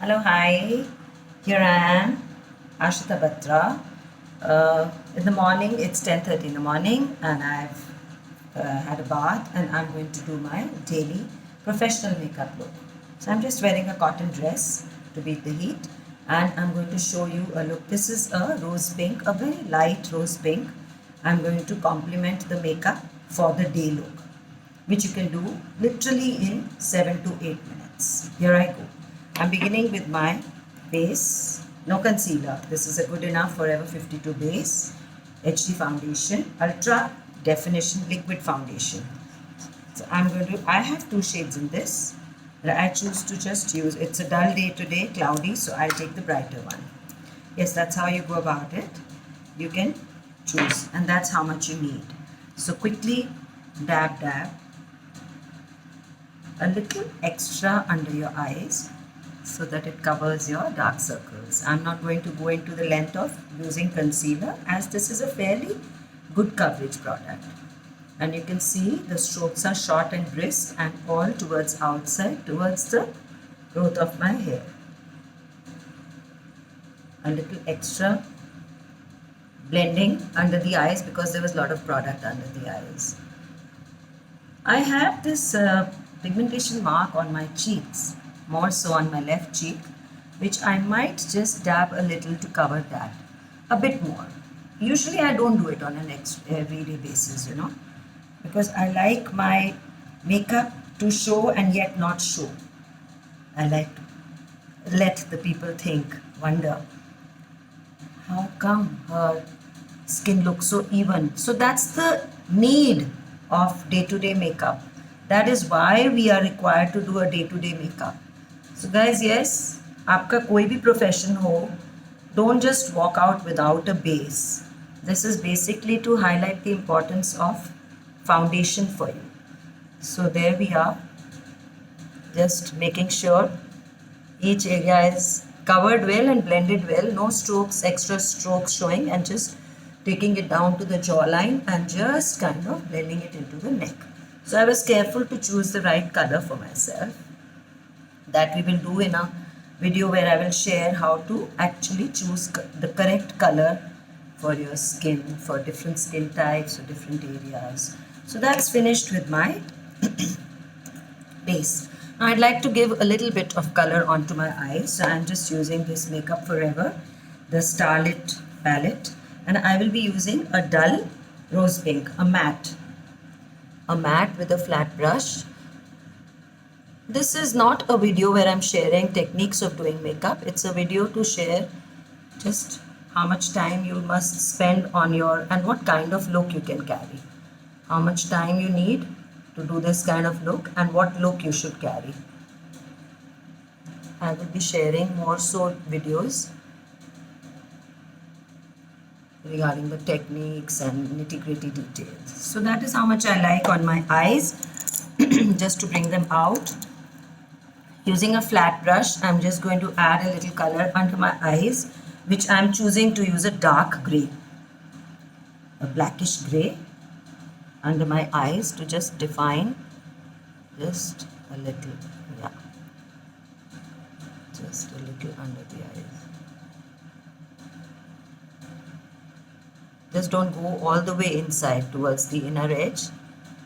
Hello, hi. Here I am, Ashita Batra. In the morning, it's 10:30 in the morning, and I've had a bath, and I'm going to do my daily professional makeup look. So I'm just wearing a cotton dress to beat the heat, and I'm going to show you a look. This is a rose pink, a very light rose pink. I'm going to complement the makeup for the day look, which you can do literally in 7 to 8 minutes. Here I go. I'm beginning with my base, no concealer. This is a good enough Forever 52 base, HD foundation, ultra definition liquid foundation. So I have two shades in this, but I choose to just use, it's a dull day today, cloudy, so I'll take the brighter one. Yes, that's how you go about it. You can choose, and that's how much you need. So quickly dab, dab, a little extra under your eyes so that it covers your dark circles. I'm not going to go into the length of using concealer as this is a fairly good coverage product. And you can see the strokes are short and brisk and all towards outside, towards the growth of my hair. A little extra blending under the eyes because there was a lot of product under the eyes. I have this pigmentation mark on my cheeks, more so on my left cheek, which I might just dab a little to cover that, a bit more. Usually I don't do it on an everyday basis, because I like my makeup to show and yet not show. I like to let the people think, wonder, how come her skin looks so even? So that's the need of day-to-day makeup. That is why we are required to do a day-to-day makeup. So guys, yes, आपका कोई भी profession हो, don't just walk out without a base. This is basically to highlight the importance of foundation for you. So there we are, just making sure each area is covered well and blended well, no strokes, extra strokes showing, and just taking it down to the jawline and just kind of blending it into the neck. So I was careful to choose the right color for myself. That we will do in a video where I will share how to actually choose the correct color for your skin, for different skin types or different areas. So that's finished with my base. Now I'd like to give a little bit of color onto my eyes. So I'm just using this Makeup Forever, the Starlit palette, and I will be using a dull rose pink, a matte with a flat brush. This is not a video where I'm sharing techniques of doing makeup. It's a video to share just how much time you must spend on your and what kind of look you can carry. How much time you need to do this kind of look and what look you should carry. I will be sharing more so videos regarding the techniques and nitty-gritty details. So that is how much I like on my eyes. Just to bring them out. Using a flat brush, I'm just going to add a little color under my eyes, which I'm choosing to use a dark gray, a blackish gray under my eyes to just define just a little, yeah, just a little under the eyes. Just don't go all the way inside towards the inner edge,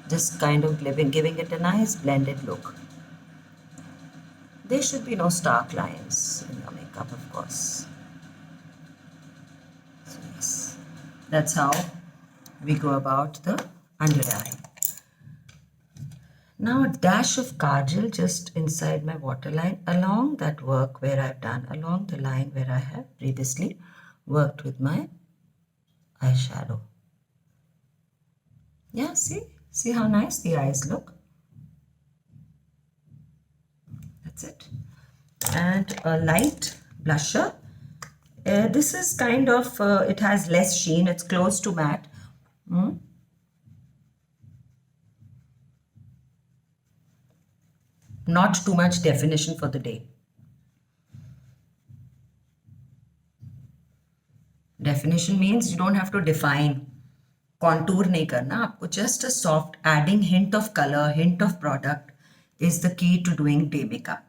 just kind of giving it a nice blended look. There should be no stark lines in your makeup, of course. So yes, that's how we go about the under eye. Now a dash of kajal just inside my waterline along that work where I've done, along the line where I have previously worked with my eyeshadow. Yeah, see how nice the eyes look. That's it. And a light blusher. This is kind of, it has less sheen, it's close to matte. Not too much definition for the day. Definition means you don't have to define. Contour nahi karna, aapko just a soft adding hint of color, hint of product is the key to doing day makeup.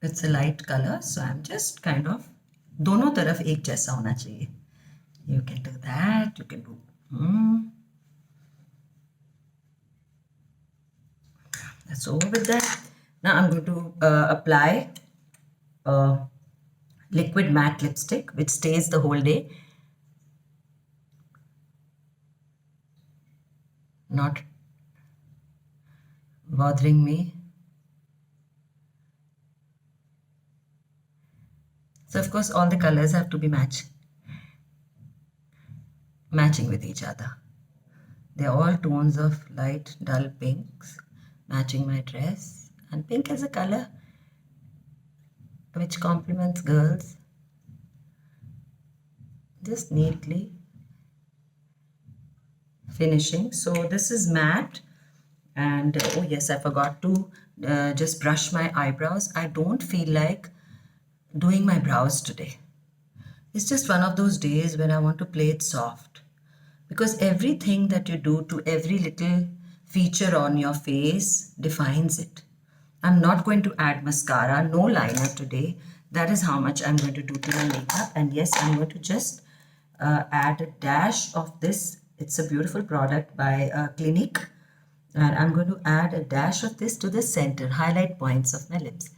It's a light color, so I'm just kind of दोनों तरफ एक जैसा होना चाहिए. You can do that. You can do. That's over with that. Now I'm going to apply liquid matte lipstick, which stays the whole day. Not bothering me. So of course all the colors have to be matching with each other. They're all tones of light, dull pinks, matching my dress. And pink is a color which complements girls. Just neatly finishing. So this is matte. And oh yes, I forgot to just brush my eyebrows. I don't feel like doing my brows today. It's just one of those days when I want to play it soft. Because everything that you do to every little feature on your face defines it. I'm not going to add mascara, no liner today. That is how much I'm going to do to my makeup. And yes, I'm going to just add a dash of this. It's a beautiful product by Clinique. And I'm going to add a dash of this to the center, highlight points of my lips.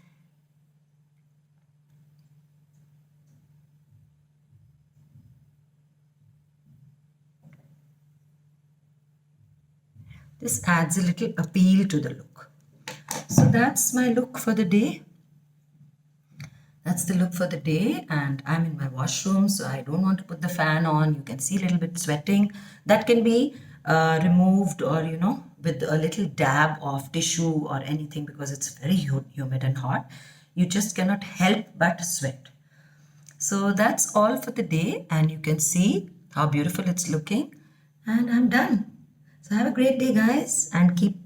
This adds a little appeal to the look. So that's my look for the day. That's the look for the day, and I'm in my washroom, so I don't want to put the fan on. You can see a little bit sweating. That can be removed, or with a little dab of tissue or anything, because it's very humid and hot. You just cannot help but sweat. So that's all for the day, and you can see how beautiful it's looking, and I'm done. So have a great day, guys, and keep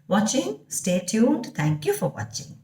watching. Stay tuned. Thank you for watching.